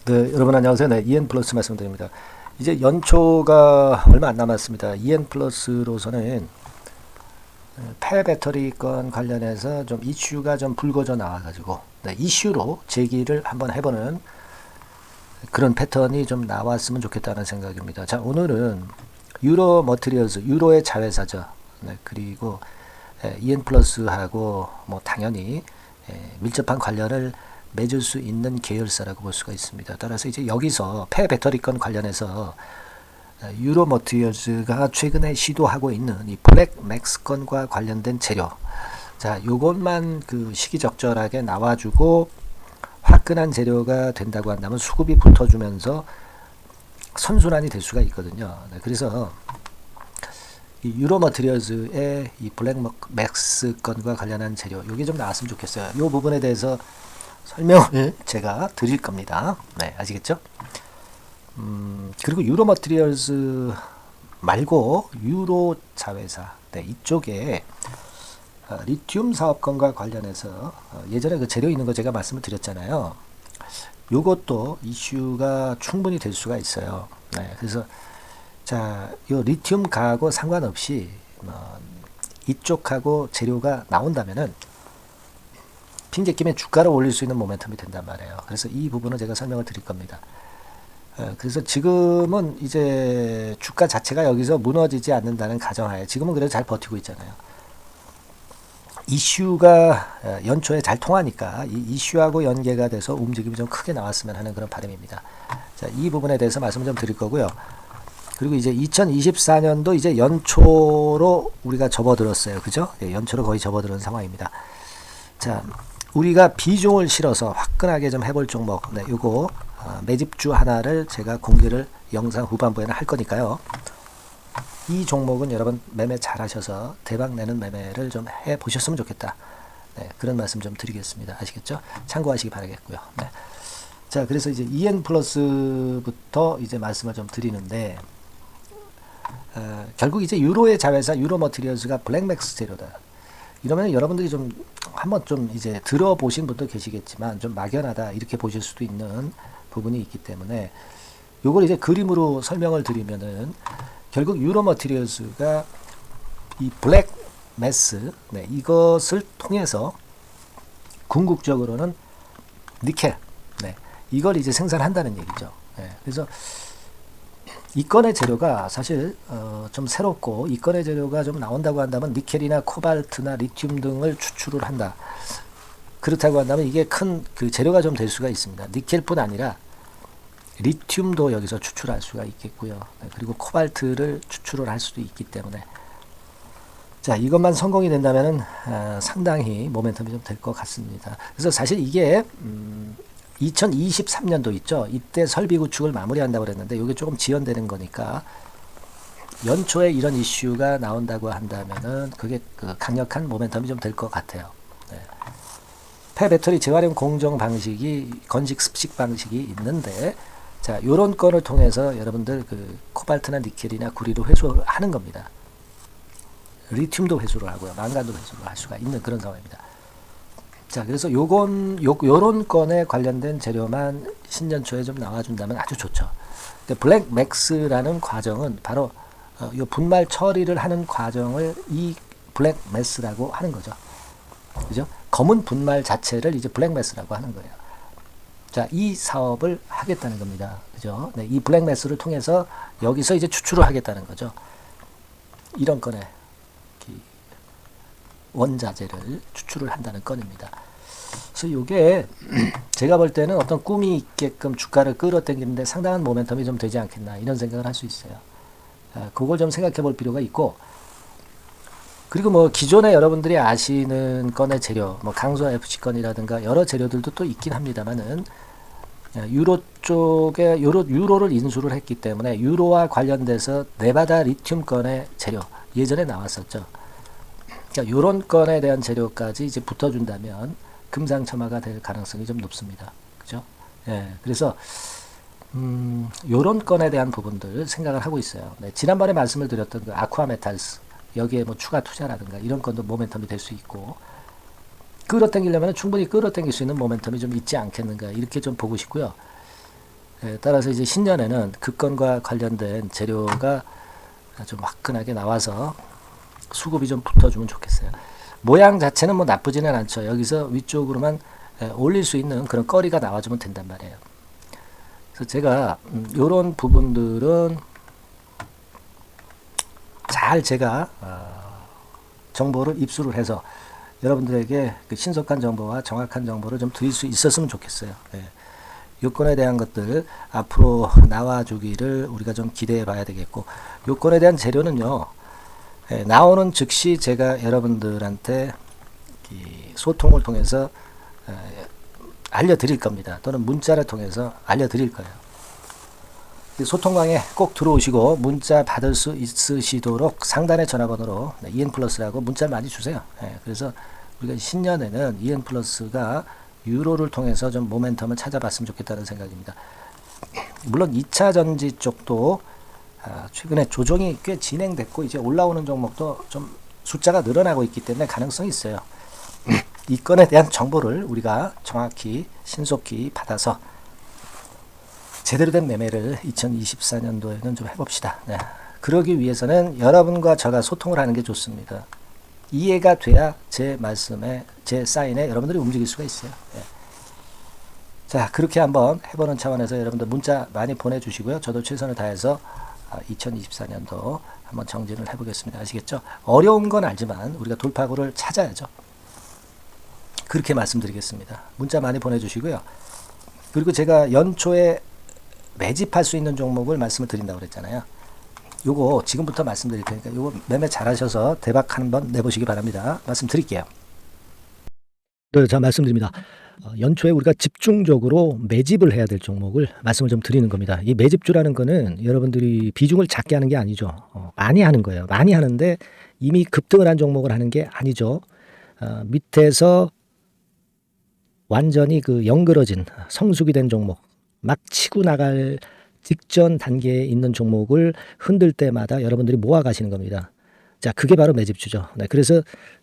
네, 여러분 안녕하세요. 네, EN 플러스 말씀드립니다. 이제 연초가 얼마 안 남았습니다. EN 플러스로서는 폐 배터리 건 관련해서 좀 이슈가 좀 불거져 나와가지고 네, 이슈로 제기를 한번 해보는 그런 패턴이 좀 나왔으면 좋겠다는 생각입니다. 자, 오늘은 유로 머티리얼즈, 유로의 자회사죠. 네, 그리고 EN 플러스하고 뭐 당연히 밀접한 관련을 맺을 수 있는 계열사라고 볼 수가 있습니다. 따라서 이제 여기서 폐 배터리건 관련해서 유로 머티리얼즈가 최근에 시도하고 있는 이 블랙 맥스건과 관련된 재료, 자, 요것만 그 시기적절하게 나와주고 화끈한 재료가 된다고 한다면 수급이 붙어주면서 선순환이 될 수가 있거든요. 네, 그래서 이 유로 머티리얼즈의 이 블랙 맥스 건과 관련한 재료, 요게 좀 나왔으면 좋겠어요. 요 부분에 대해서 설명을 제가 드릴 겁니다. 네, 아시겠죠? 그리고 유로 머티리얼즈 말고 유로 자회사, 네, 이쪽에 리튬 사업권과 관련해서 예전에 그 재료 있는 거 제가 말씀을 드렸잖아요. 요것도 이슈가 충분히 될 수가 있어요. 네, 그래서 자, 요 리튬 가하고 상관없이 이쪽하고 재료가 나온다면은 핑계김에 주가를 올릴 수 있는 모멘텀이 된단 말이에요. 그래서 이 부분은 제가 설명을 드릴 겁니다. 그래서 지금은 이제 주가 자체가 여기서 무너지지 않는다는 가정하에 지금은 그래도 잘 버티고 있잖아요. 이슈가 연초에 잘 통하니까 이 이슈하고 연계가 돼서 움직임이 좀 크게 나왔으면 하는 그런 바람입니다. 자, 이 부분에 대해서 말씀을 좀 드릴 거고요. 그리고 이제 2024년도 이제 연초로 우리가 접어들었어요. 그죠? 예, 연초로 거의 접어드는 상황입니다. 자, 우리가 비중을 실어서 화끈하게 좀 해볼 종목, 네, 요거 매집주 하나를 제가 공개를 영상 후반부에는 할 거니까요. 이 종목은 여러분 매매 잘 하셔서 대박 내는 매매를 좀 해 보셨으면 좋겠다. 네, 그런 말씀 좀 드리겠습니다. 아시겠죠? 참고하시기 바라겠고요. 네. 자, 그래서 이제 EN 플러스부터 이제 말씀을 좀 드리는데, 결국 이제 유로의 자회사 유로 머티리얼즈가 블랙맥스 재료다. 이러면 여러분들이 좀 한번 좀 이제 들어보신 분도 계시겠지만 좀 막연하다 이렇게 보실 수도 있는 부분이 있기 때문에 요걸 이제 그림으로 설명을 드리면은 결국 유로 머티리얼즈가 이 블랙 매스, 네, 이것을 통해서 궁극적으로는 니켈, 네, 이걸 이제 생산한다는 얘기죠. 네, 그래서 이 건의 재료가 사실 좀 새롭고 이 건의 재료가 좀 나온다고 한다면 니켈이나 코발트나 리튬 등을 추출을 한다. 그렇다고 한다면 이게 큰 그 재료가 좀 될 수가 있습니다. 니켈뿐 아니라 리튬도 여기서 추출할 수가 있겠고요. 네, 그리고 코발트를 추출을 할 수도 있기 때문에 자, 이것만 성공이 된다면 상당히 모멘텀이 좀 될 것 같습니다. 그래서 사실 이게 2023년도 있죠. 이때 설비 구축을 마무리한다고 그랬는데 이게 조금 지연되는 거니까 연초에 이런 이슈가 나온다고 한다면은 그게 그 강력한 모멘텀이 좀 될 것 같아요. 네. 폐 배터리 재활용 공정 방식이 건식 습식 방식이 있는데 자, 요런 건을 통해서 여러분들 그 코발트나 니켈이나 구리도 회수를 하는 겁니다. 리튬도 회수를 하고요. 망간도 회수를 할 수가 있는 그런 상황입니다. 자, 그래서 요런 건에 관련된 재료만 신년 초에 좀 나와준다면 아주 좋죠. 근데 블랙 맥스라는 과정은 바로 요 분말 처리를 하는 과정을 이 블랙 매스라고 하는 거죠. 그죠? 검은 분말 자체를 이제 블랙 매스라고 하는 거예요. 자, 이 사업을 하겠다는 겁니다. 그죠? 네, 이 블랙 매스를 통해서 여기서 이제 추출을 하겠다는 거죠. 이런 건에 원자재를 추출을 한다는 건입니다. 그래서 이게 제가 볼 때는 어떤 꿈이 있게끔 주가를 끌어당기는데 상당한 모멘텀이 좀 되지 않겠나 이런 생각을 할 수 있어요. 그걸 좀 생각해 볼 필요가 있고, 그리고 뭐 기존에 여러분들이 아시는 건의 재료, 뭐 강소 FC 건이라든가 여러 재료들도 또 있긴 합니다만은 유로 쪽에 유로를 인수를 했기 때문에 유로와 관련돼서 네바다 리튬 건의 재료 예전에 나왔었죠. 그러니까 이런 건에 대한 재료까지 이제 붙어준다면 금상첨화가 될 가능성이 좀 높습니다. 그죠? 예, 그래서 요런 건에 대한 부분들 생각을 하고 있어요. 네, 지난번에 말씀을 드렸던 그 아쿠아 메탈스 여기에 뭐 추가 투자라든가 이런 건도 모멘텀이 될 수 있고 끌어당기려면 충분히 끌어당길 수 있는 모멘텀이 좀 있지 않겠는가 이렇게 좀 보고 싶고요. 따라서 이제 신년에는 급건과 관련된 재료가 좀 화끈하게 나와서 수급이 좀 붙어주면 좋겠어요. 모양 자체는 뭐 나쁘지는 않죠. 여기서 위쪽으로만 올릴 수 있는 그런 거리가 나와주면 된단 말이에요. 그래서 제가 이런 부분들은 잘 제가 정보를 입수를 해서 여러분들에게 그 신속한 정보와 정확한 정보를 좀 드릴 수 있었으면 좋겠어요. 요건에 대한 것들 앞으로 나와주기를 우리가 좀 기대해 봐야 되겠고, 요건에 대한 재료는요, 나오는 즉시 제가 여러분들한테 소통을 통해서 알려드릴 겁니다. 또는 문자를 통해서 알려드릴 거예요. 소통방에 꼭 들어오시고 문자 받을 수 있으시도록 상단의 전화번호로 EN플러스라고 문자를 많이 주세요. 그래서 우리가 신년에는 EN플러스가 유로를 통해서 좀 모멘텀을 찾아봤으면 좋겠다는 생각입니다. 물론 2차 전지 쪽도 최근에 조정이 꽤 진행됐고 이제 올라오는 종목도 좀 숫자가 늘어나고 있기 때문에 가능성이 있어요. 이 건에 대한 정보를 우리가 정확히 신속히 받아서 제대로 된 매매를 2024년도에는 좀 해봅시다. 그러기 위해서는 여러분과 저가 소통을 하는 게 좋습니다. 이해가 돼야 제 말씀에, 제 사인에 여러분들이 움직일 수가 있어요. 자, 그렇게 한번 해보는 차원에서 여러분들 문자 많이 보내주시고요. 저도 최선을 다해서 2024년도 한번 정진을 해보겠습니다. 아시겠죠? 어려운 건 알지만 우리가 돌파구를 찾아야죠. 그렇게 말씀드리겠습니다. 문자 많이 보내주시고요. 그리고 제가 연초에 매집할 수 있는 종목을 말씀을 드린다고 그랬잖아요. 요거 지금부터 말씀드릴 테니까 요거 매매 잘하셔서 대박 한번 내보시기 바랍니다. 말씀드릴게요. 네, 자 말씀드립니다. 연초에 우리가 집중적으로 매집을 해야 될 종목을 말씀을 좀 드리는 겁니다. 이 매집주라는 거는 여러분들이 비중을 작게 하는 게 아니죠. 많이 하는 거예요. 많이 하는데 이미 급등을 한 종목을 하는 게 아니죠. 밑에서 완전히 그 영그러진 성숙이 된 종목, 막 치고 나갈 직전 단계에 있는 종목을 흔들 때마다 여러분들이 모아 가시는 겁니다. 자, 그게 바로 매집주죠. 네, 그래서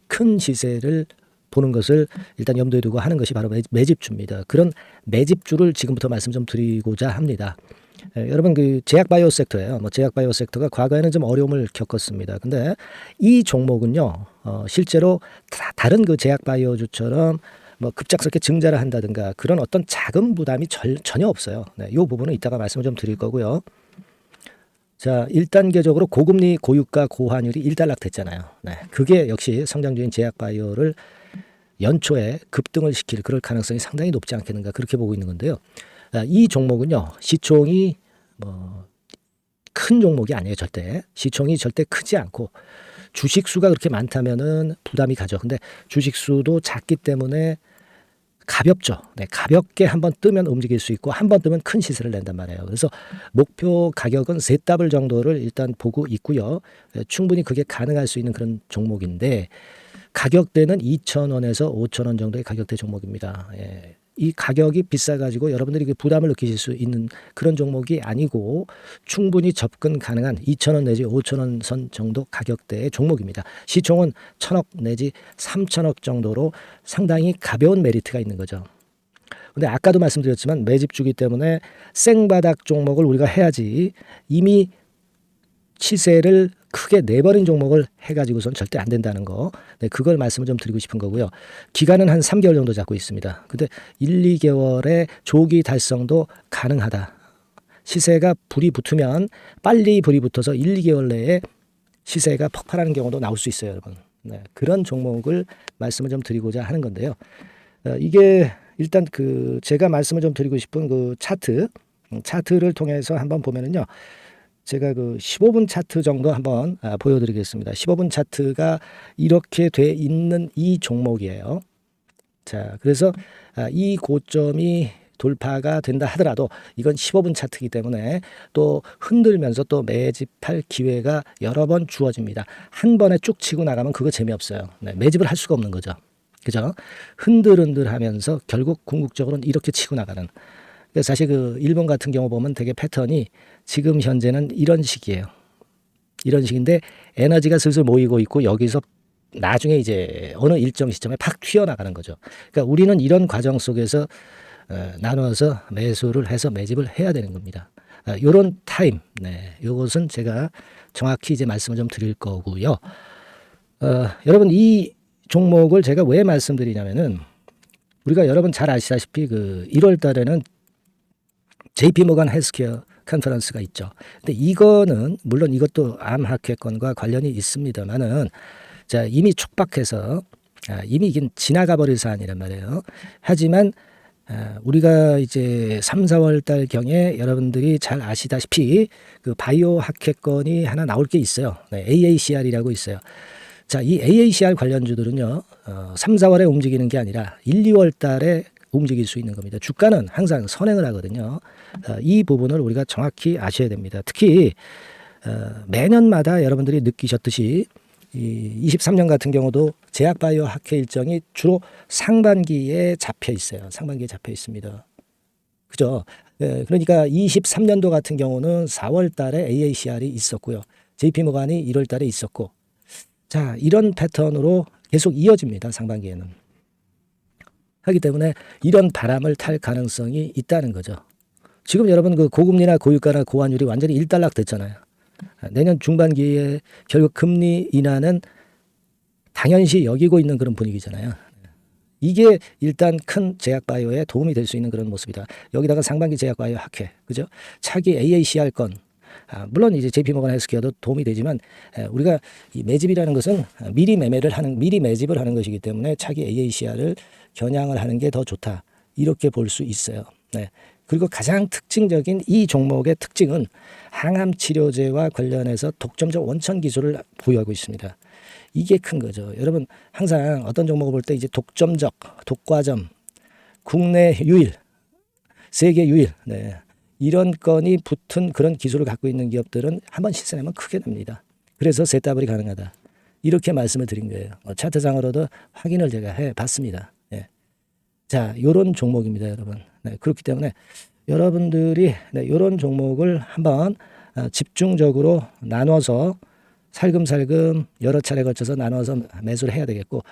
큰 시세를 보는 것을 일단 염두에 두고 하는 것이 바로 매집주입니다. 그런 매집주를 지금부터 말씀 좀 드리고자 합니다. 여러분 그 제약바이오 섹터예요. 제약바이오 섹터가 과거에는 좀 어려움을 겪었습니다. 근데 이 종목은요, 실제로 다른 그 제약바이오주처럼 급작스럽게 증자를 한다든가 그런 어떤 자금 부담이 전혀 없어요. 이 부분은 이따가 말씀을 좀 드릴 거고요. 자, 1단계적으로 고금리, 고유가, 고환율이 일단락됐잖아요. 그게 역시 성장주인 제약바이오를 연초에 급등을 시킬 그럴 가능성이 상당히 높지 않겠는가 그렇게 보고 있는 건데요. 이 종목은요, 시총이 큰 종목이 아니에요. 절대. 시총이 절대 크지 않고 주식 수가 그렇게 많다면은 부담이 가죠. 근데 주식 수도 작기 때문에 가볍죠. 가볍게 한번 뜨면 움직일 수 있고 한번 뜨면 큰 시세를 낸단 말이에요. 그래서 목표 가격은 세 더블 정도를 일단 보고 있고요. 충분히 그게 가능할 수 있는 그런 종목인데 가격대는 2,000원에서 5,000원 정도의 가격대 종목입니다. 이 가격이 비싸가지고 여러분들이 부담을 느끼실 수 있는 그런 종목이 아니고 충분히 접근 가능한 2,000원 내지 5,000원 선 정도 가격대의 종목입니다. 시총은 1,000억 내지 3,000억 정도로 상당히 가벼운 메리트가 있는 거죠. 근데 아까도 말씀드렸지만 매집주기 때문에 생바닥 종목을 우리가 해야지 이미 시세를 크게 내버린 종목을 해가지고선 절대 안 된다는 거. 그걸 말씀을 좀 드리고 싶은 거고요. 기간은 한 3개월 정도 잡고 있습니다. 근데 1, 2개월의 조기 달성도 가능하다. 시세가 불이 붙으면 빨리 불이 붙어서 1, 2개월 내에 시세가 폭발하는 경우도 나올 수 있어요, 여러분. 그런 종목을 말씀을 좀 드리고자 하는 건데요. 이게 일단 그 제가 말씀을 좀 드리고 싶은 그 차트를 통해서 한번 보면은요. 제가 그 15분 차트 정도 한번 보여드리겠습니다. 15분 차트가 이렇게 돼 있는 이 종목이에요. 자, 그래서 이 고점이 돌파가 된다 하더라도 이건 15분 차트이기 때문에 또 흔들면서 또 매집할 기회가 여러 번 주어집니다. 한 번에 쭉 치고 나가면 그거 재미없어요. 매집을 할 수가 없는 거죠. 그죠? 흔들흔들하면서 결국 궁극적으로는 이렇게 치고 나가는. 사실 그 일본 같은 경우 보면 되게 패턴이 지금 현재는 이런 식이에요. 이런 식인데 에너지가 슬슬 모이고 있고 여기서 나중에 이제 어느 일정 시점에 팍 튀어나가는 거죠. 그러니까 우리는 이런 과정 속에서 나눠서 매수를 해서 매집을 해야 되는 겁니다. 요런 타임, 요것은 제가 정확히 이제 말씀을 좀 드릴 거고요. 여러분 이 종목을 제가 왜 말씀드리냐면은 우리가 여러분 잘 아시다시피 그 1월 달에는 JP 모간 헬스케어 컨퍼런스가 있죠. 근데 이거는 물론 이것도 암 학회권과 관련이 있습니다만은 자, 이미 촉박해서 이미 이게 지나가 버릴 사안이란 말이에요. 하지만 우리가 이제 3, 4월 달 경에 여러분들이 잘 아시다시피 그 바이오 학회권이 하나 나올 게 있어요. AACR이라고 있어요. 자, 이 AACR 관련주들은요, 3, 4월에 움직이는 게 아니라 1, 2월 달에 움직일 수 있는 겁니다. 주가는 항상 선행을 하거든요. 이 부분을 우리가 정확히 아셔야 됩니다. 특히 매년마다 여러분들이 느끼셨듯이 이 23년 같은 경우도 제약바이오 학회 일정이 주로 상반기에 잡혀 있어요. 상반기에 잡혀 있습니다. 그죠? 그러니까 23년도 같은 경우는 4월 달에 AACR이 있었고요. JP모간이 1월 달에 있었고, 자, 이런 패턴으로 계속 이어집니다. 상반기에는. 하기 때문에 이런 바람을 탈 가능성이 있다는 거죠. 지금 여러분 그 고금리나 고유가나 고환율이 완전히 일단락 됐잖아요. 내년 중반기에 결국 금리 인하는 당연시 여기고 있는 그런 분위기잖아요. 이게 일단 큰 제약바이오에 도움이 될 수 있는 그런 모습이다. 여기다가 상반기 제약바이오 학회, 그죠? 차기 AACR 건, 물론 이제 JP모간 헬스케어도 도움이 되지만 우리가 이 매집이라는 것은 미리 매집을 하는 것이기 때문에 차기 AACR을 겨냥을 하는 게 더 좋다. 이렇게 볼 수 있어요. 네. 그리고 가장 특징적인 이 종목의 특징은 항암 치료제와 관련해서 독점적 원천 기술을 보유하고 있습니다. 이게 큰 거죠. 여러분 항상 어떤 종목을 볼 때 이제 독점적, 독과점, 국내 유일, 세계 유일, 이런 건이 붙은 그런 기술을 갖고 있는 기업들은 한번 실현하면 크게 납니다. 그래서 세더블이 가능하다. 이렇게 말씀을 드린 거예요. 차트상으로도 확인을 제가 해봤습니다. 자, 요런 종목입니다, 여러분. 그렇기 때문에 여러분들이 요런 종목을 한번 집중적으로 나눠서 살금살금 여러 차례 걸쳐서 나눠서 매수를 해야 되겠고,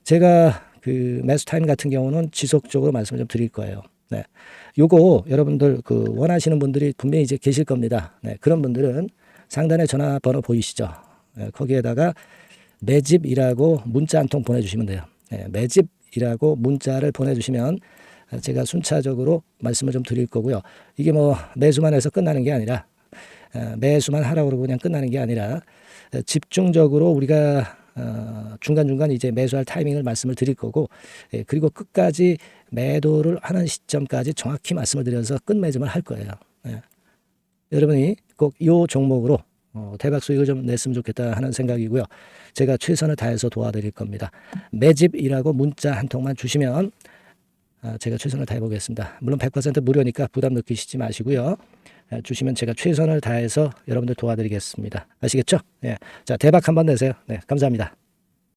제가 그 매수 타임 같은 경우는 지속적으로 말씀을 좀 드릴 거예요. 요거 여러분들 그 원하시는 분들이 분명히 이제 계실 겁니다. 그런 분들은 상단에 전화번호 보이시죠? 거기에다가 매집이라고 문자 한 통 보내주시면 돼요. 매집이라고 문자를 보내주시면 제가 순차적으로 말씀을 좀 드릴 거고요. 이게 뭐 매수만 해서 끝나는 게 아니라 매수만 하라고 그러고 그냥 끝나는 게 아니라 집중적으로 우리가 중간중간 이제 매수할 타이밍을 말씀을 드릴 거고, 그리고 끝까지 매도를 하는 시점까지 정확히 말씀을 드려서 끝매집을 할 거예요. 여러분이 꼭 이 종목으로 대박 수익을 좀 냈으면 좋겠다 하는 생각이고요. 제가 최선을 다해서 도와드릴 겁니다. 매집이라고 문자 한 통만 주시면 제가 최선을 다해 보겠습니다. 물론 100% 무료니까 부담 느끼시지 마시고요. 주시면 제가 최선을 다해서 여러분들 도와드리겠습니다. 아시겠죠? 자, 대박 한번 내세요. 감사합니다.